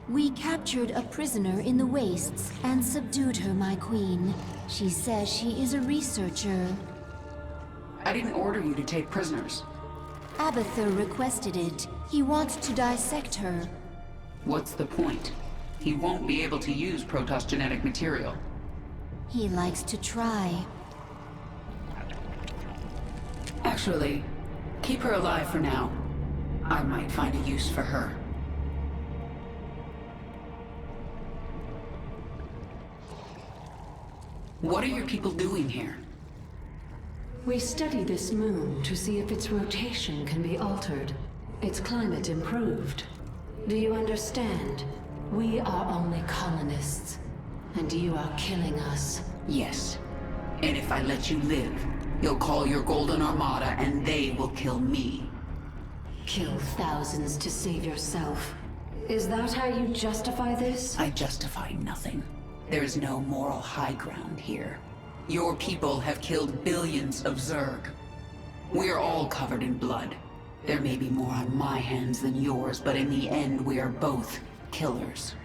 We captured a prisoner in the wastes and subdued her, my queen. She says she is a researcher. I didn't order you to take prisoners. Abathur requested it. He wants to dissect her. What's the point? He won't be able to use Protoss genetic material. He likes to try. Actually, keep her alive for now. I might find a use for her. What are your people doing here? We study this moon to see if its rotation can be altered, its climate improved. Do you understand? We are only colonists, and you are killing us. Yes. And if I let you live, you'll call your Golden Armada and they will kill me. Kill thousands to save yourself. Is that how you justify this? I justify nothing. There is no moral high ground here. Your people have killed billions of Zerg. We are all covered in blood. There may be more on my hands than yours, but in the end we are both killers.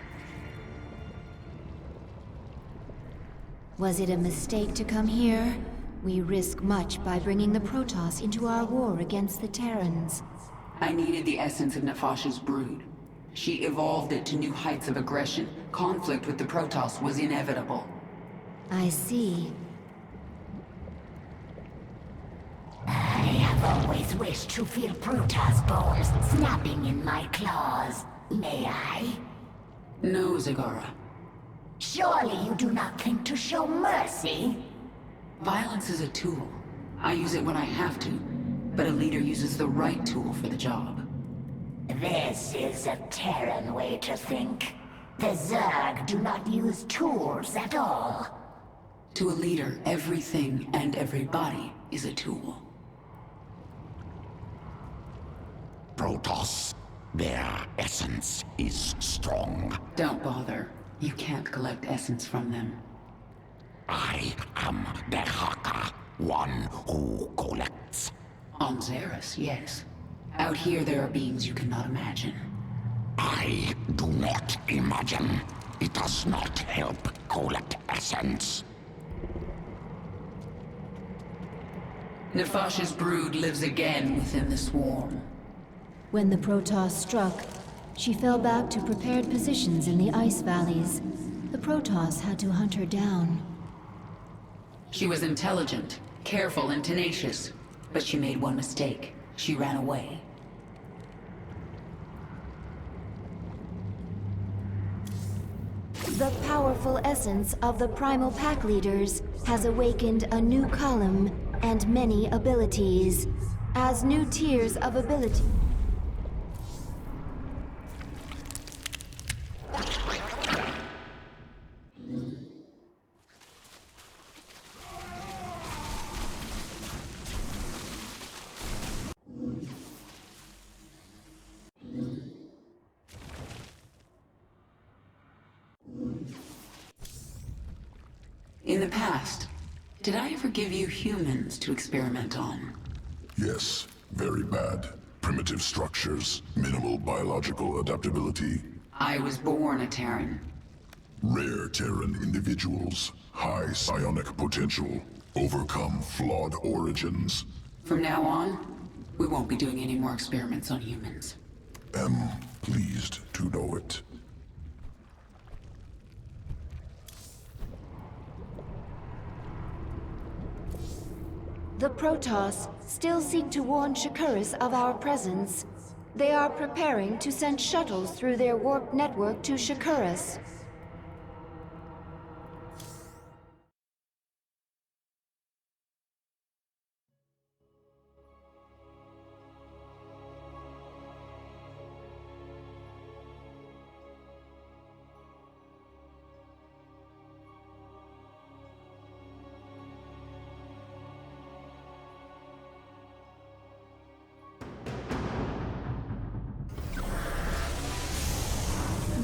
Was it a mistake to come here? We risk much by bringing the Protoss into our war against the Terrans. I needed the essence of Nefash's brood. She evolved it to new heights of aggression. Conflict with the Protoss was inevitable. I see. I have always wished to feel Protoss bones snapping in my claws. May I? No, Zagara. Surely you do not think to show mercy? Violence is a tool. I use it when I have to, but a leader uses the right tool for the job. This is a Terran way to think. The Zerg do not use tools at all. To a leader, everything and everybody is a tool. Protoss, their essence is strong. Don't bother. You can't collect essence from them. I am the Haka, one who collects. On Xeris, yes. Out here there are beings you cannot imagine. I do not imagine. It does not help collect essence. Nefash's brood lives again within the swarm. When the Protoss struck, she fell back to prepared positions in the ice valleys. The Protoss had to hunt her down. She was intelligent, careful, and tenacious. But she made one mistake. She ran away. The powerful essence of the primal pack leaders has awakened a new column and many abilities. As new tiers of ability... In the past, did I ever give you humans to experiment on? Yes, very bad. Primitive structures, minimal biological adaptability. I was born a Terran. Rare Terran individuals, high psionic potential, overcome flawed origins. From now on, we won't be doing any more experiments on humans. Am pleased to know it. The Protoss still seek to warn Shakuras of our presence. They are preparing to send shuttles through their warp network to Shakuras.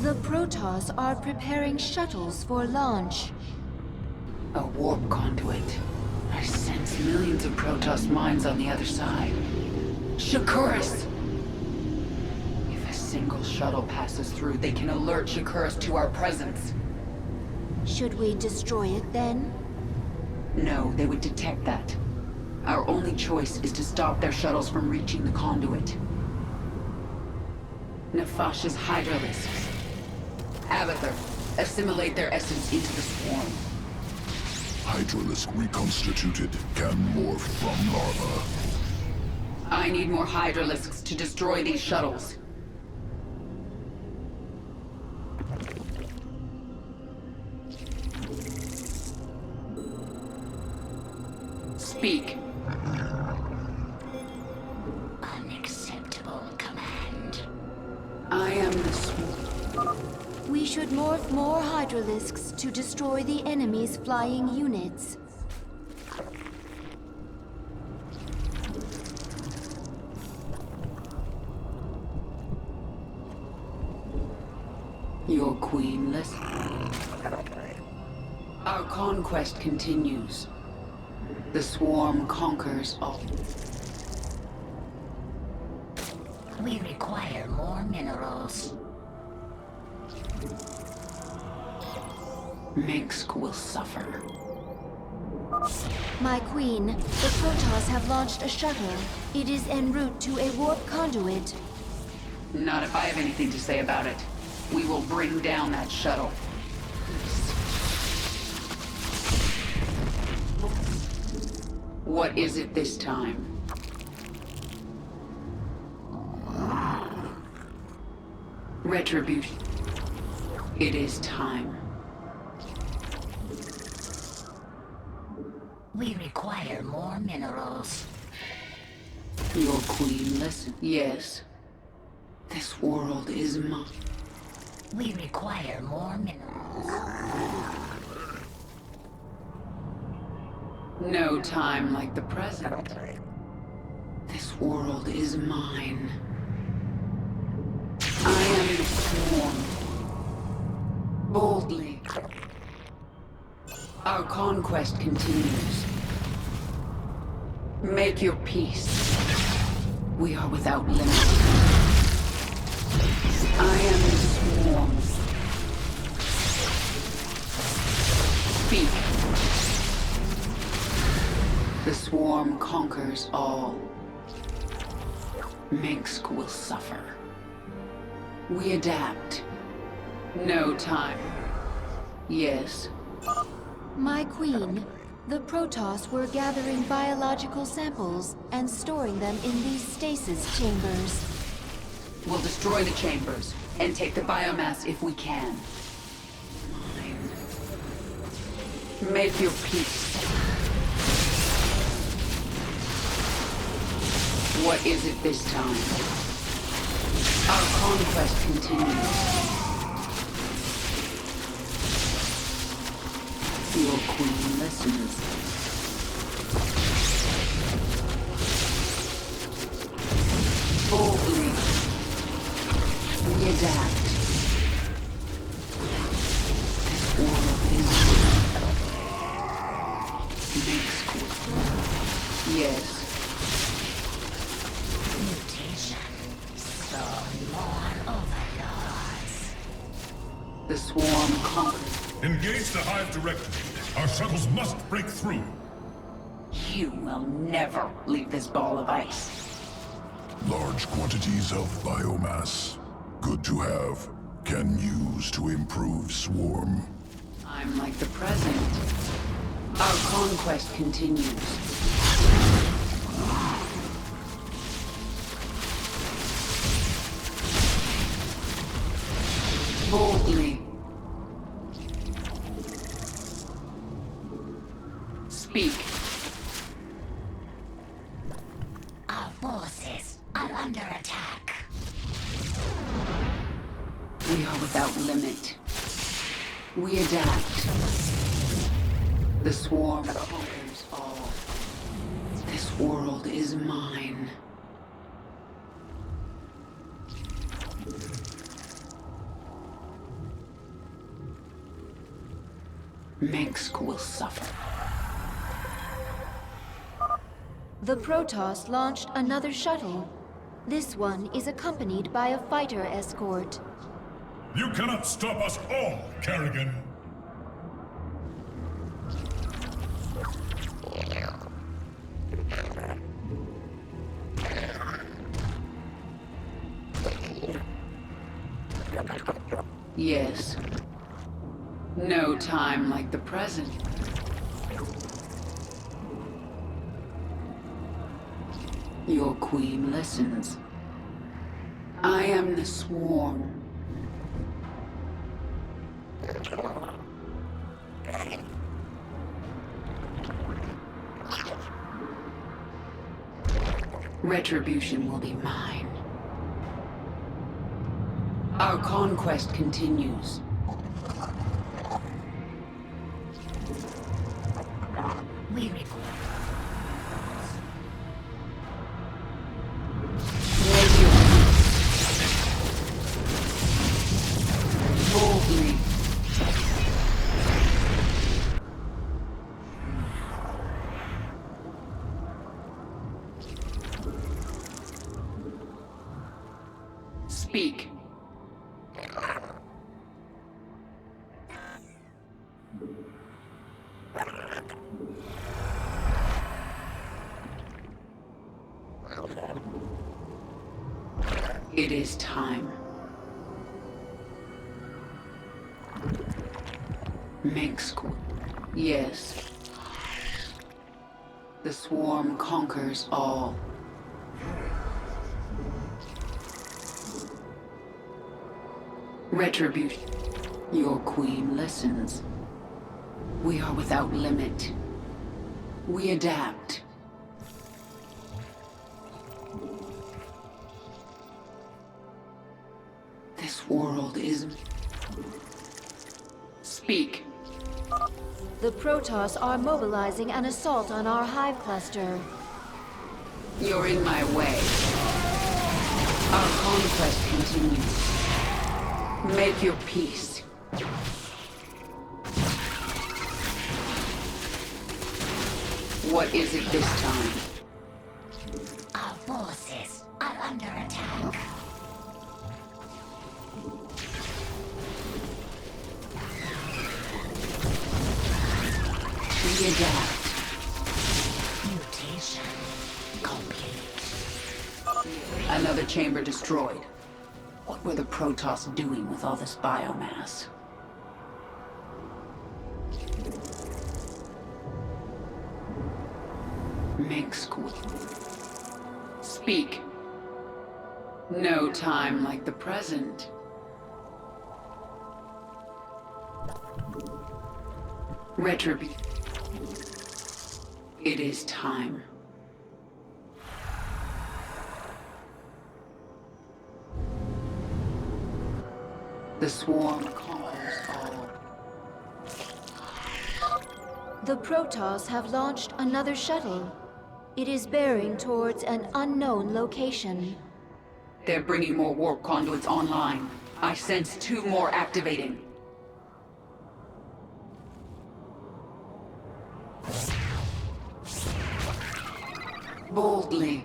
The Protoss are preparing shuttles for launch. A warp conduit. I sense millions of Protoss minds on the other side. Shakuras! If single shuttle passes through, they can alert Shakuras to our presence. Should we destroy it then? No, they would detect that. Our only choice is to stop their shuttles from reaching the conduit. Nefash's hydralisks. Abathur, assimilate their essence into the swarm. Hydralisk reconstituted can morph from larva. I need more hydralisks to destroy these shuttles. Speak. Unacceptable command. I am the swarm. We should morph more hydralisks to destroy the enemy's flying units. Your queen listens. Our conquest continues. The swarm conquers all. We require more minerals. Minsk will suffer. My queen, the Protoss have launched a shuttle. It is en route to a warp conduit. Not if I have anything to say about it. We will bring down that shuttle. What is it this time? Retribution. It is time. We require more minerals. Your queen, listen. Yes. This world is mine. We require more minerals. No time like the present. This world is mine. I am the swarm. Boldly. Our conquest continues. Make your peace. We are without limit. I am the swarm. Speak. The swarm conquers all. Minsk will suffer. We adapt. No time. Yes. My queen, the Protoss were gathering biological samples and storing them in these stasis chambers. We'll destroy the chambers and take the biomass if we can. Make your peace. What is it this time? Our conquest continues. Your queen listens. Boldly. We adapt. This world is Minsk. Yes. Mutation. So more overlords. The swarm conquers. Engage the hive directly. Our shuttles must break through. You will never leave this ball of ice. Large quantities of biomass. Good to have. Can use to improve swarm. I'm like the present. Our conquest continues. Boldly. Speak. Our forces are under attack. We are without limit. We adapt. The swarm conquers all. This world is mine. Minsk will suffer. The Protoss launched another shuttle. This one is accompanied by a fighter escort. You cannot stop us all, Kerrigan! Yes. No time like the present. Your queen listens. I am the swarm. Retribution will be mine. Our conquest continues. We require boldly. Speak. It is time. Yes. The swarm conquers all. Retribution. Your queen listens. We are without limit. We adapt. This world is... Speak. The Protoss are mobilizing an assault on our hive cluster. You're in my way. Our conquest continues. Make your peace. What is it this time? our forces are under attack. We adapt. Mutation complete. Another chamber destroyed. What were the Protoss doing with all this biomass? Speak. No time like the present. Retribution. It is time. The swarm conquers all. The Protoss have launched another shuttle. It is bearing towards an unknown location. They're bringing more warp conduits online. I sense 2 more activating. Boldly.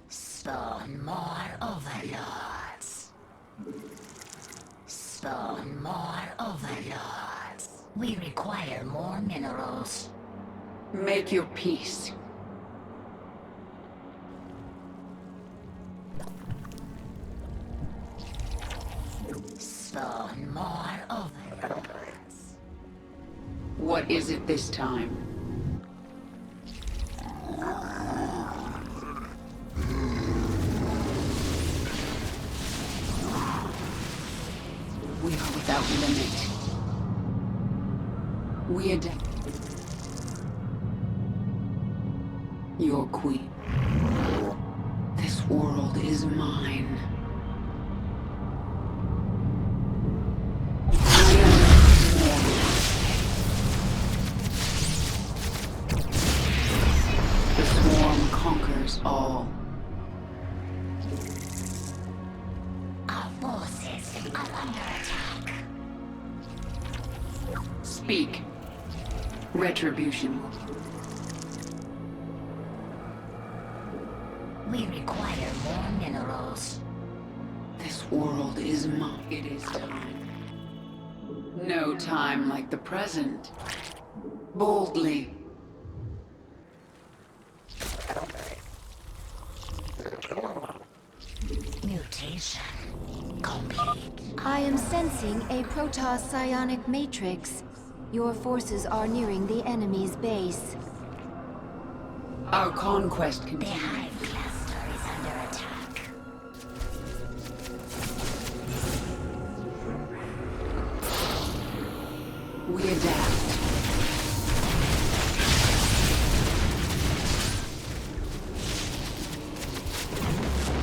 Spawn more overlords. Spawn more overlords. We require more minerals. Make your peace. Spawn more overlords. What is it this time? We are without limit. We adapt. Your queen. This world is mine. The swarm conquers all. Our forces are under attack. Speak. Retribution. We require more minerals. This world is mine. It is time. No time like the present. Boldly. Mutation complete. I am sensing a Protoss psionic matrix. Your forces are nearing the enemy's base. Our conquest The continues. hive cluster is under attack. We adapt.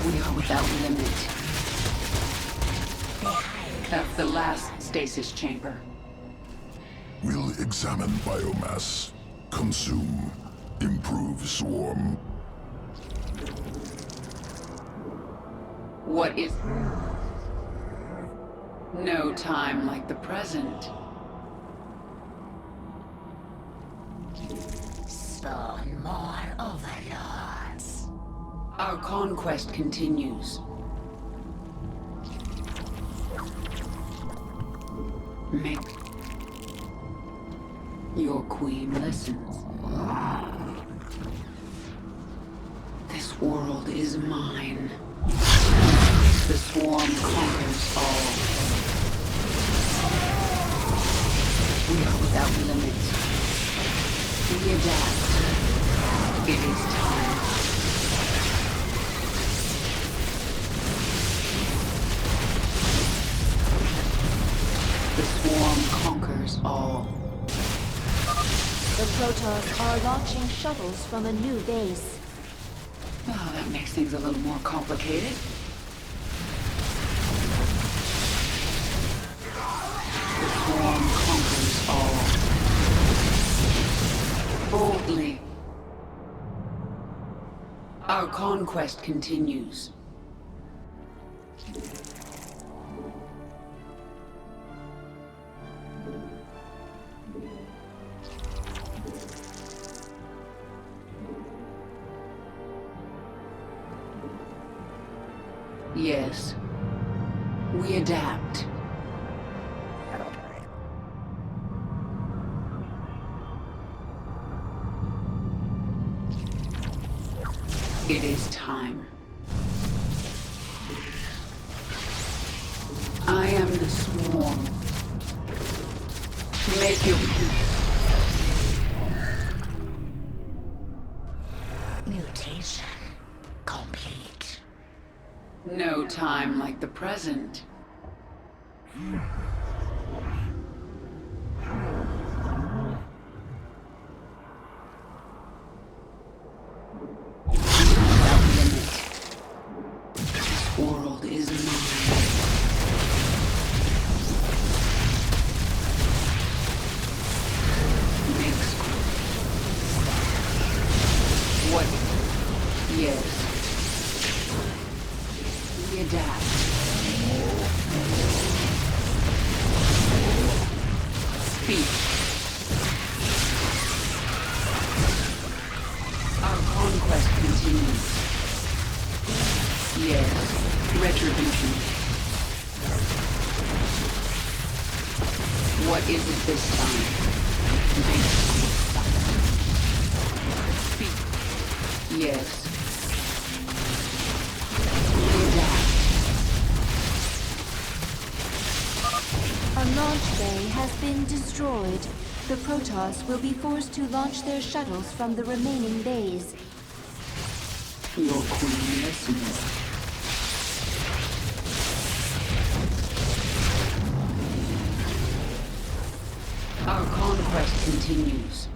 We are without limit. That's the last stasis chamber. We'll examine biomass. Consume. Improve swarm. What is... No time like the present. Spawn more overlords. Our conquest continues. Make... Your queen listens. This world is mine. The swarm conquers all. We are without limit. We adapt. It is time. The swarm conquers all. The Protoss are launching shuttles from a new base. Oh, that makes things a little more complicated. The swarm conquers all. Boldly. Our conquest continues. Yes. We adapt. It is time. I am the swarm. Make your peace. Mutation complete. No time like the present. Without limit. This world is mine. Mixed. What? Yes. We adapt. Speak. Our conquest continues. Yes. Retribution. What is it this time? Speak. Yes. We adapt. A launch bay has been destroyed. The Protoss will be forced to launch their shuttles from the remaining bays. Your queen listens. Our conquest continues.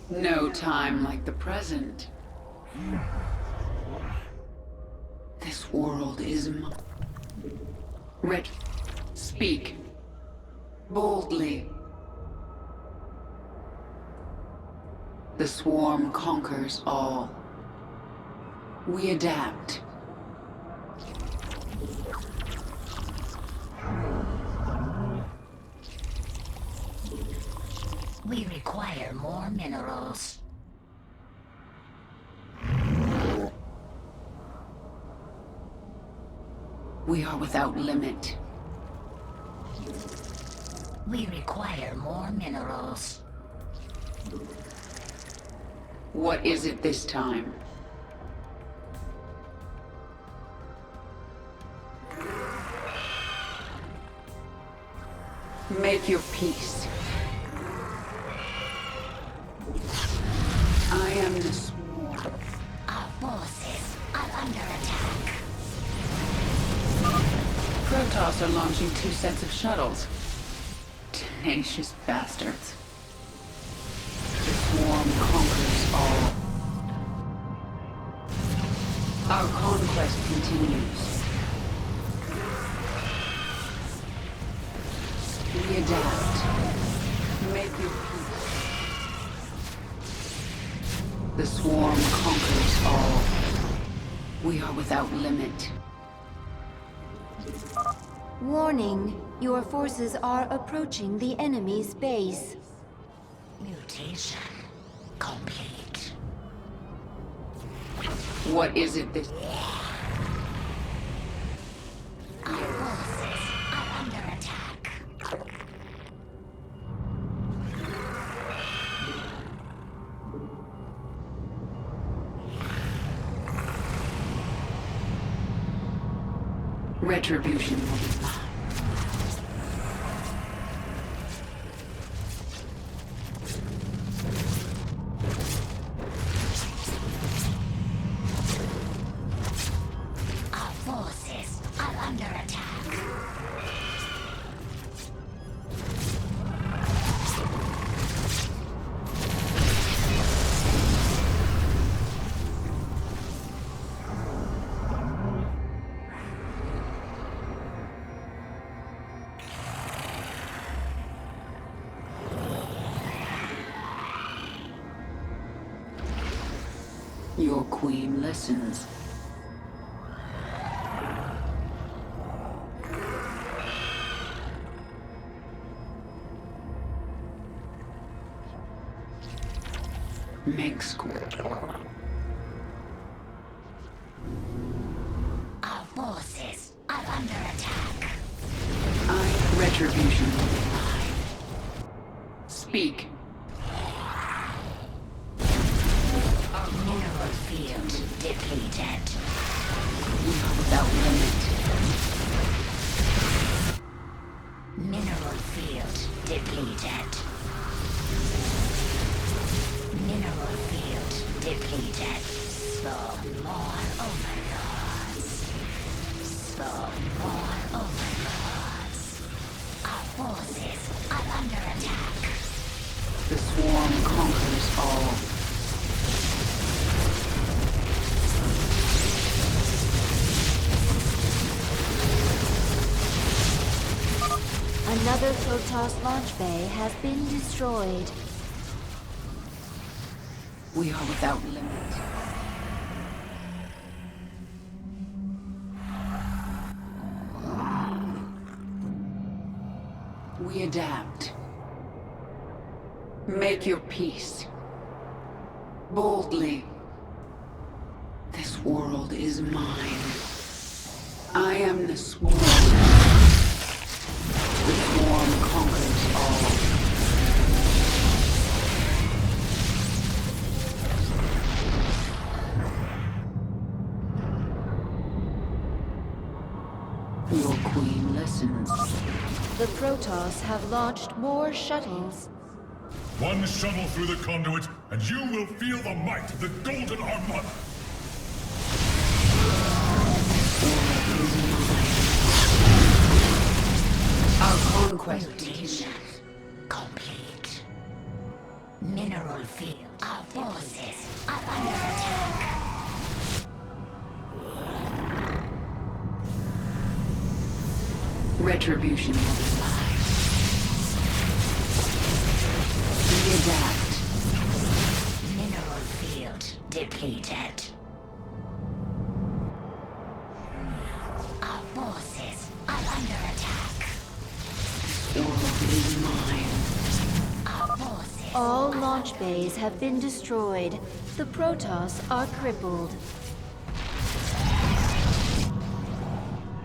No time like the present. This world is mine. Speak. Boldly. The swarm conquers all. We adapt. We require more minerals. We are without limit. We require more minerals. What is it this time? Make your peace. I am the swarm. Our forces are under attack. Protoss are launching 2 sets of shuttles. Tenacious bastards. The swarm conquers all. Our conquest continues. We adapt. Make your peace. The swarm conquers all. We are without limit. Warning, your forces are approaching the enemy's base. Mutation complete. What is it this... Our forces are under attack. Retribution will be mine. Our forces are under attack. Your queen listens. Make square. Our forces are under attack. Retribution will be mine. Speak. Our mineral field depleted. We are without limit. Mineral field depleted. Mineral field depleted. Spawn more overlords. Spawn more overlords. Our forces are under attack. The swarm conquers all. Another Protoss launch bay has been destroyed. We are without limit. We adapt. Make your peace. Boldly. This world is mine. I am the swarm. The swarm conquers all. Your queen listens. The Protoss have launched more shuttles. One shuttle through the conduit, and you will feel the might of the Golden Armada. Our conquest Mutation complete. Mineral field. Our forces are under attack. Retribution will be mine. We adapt. Mineral field depleted. Our forces are under attack. The world is mine. Our forces All launch bays have been destroyed. The Protoss are crippled.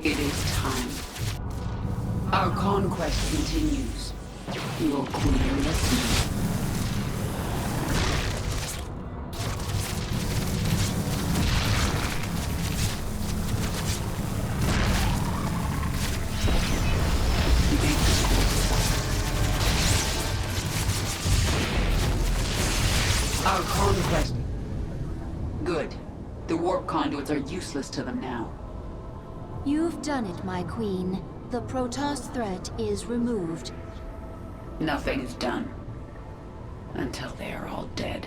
It is time. Our conquest continues. Your queen listens. Our conquest. Good. The warp conduits are useless to them now. You've done it, my queen. The Protoss threat is removed. Nothing is done. Until they are all dead.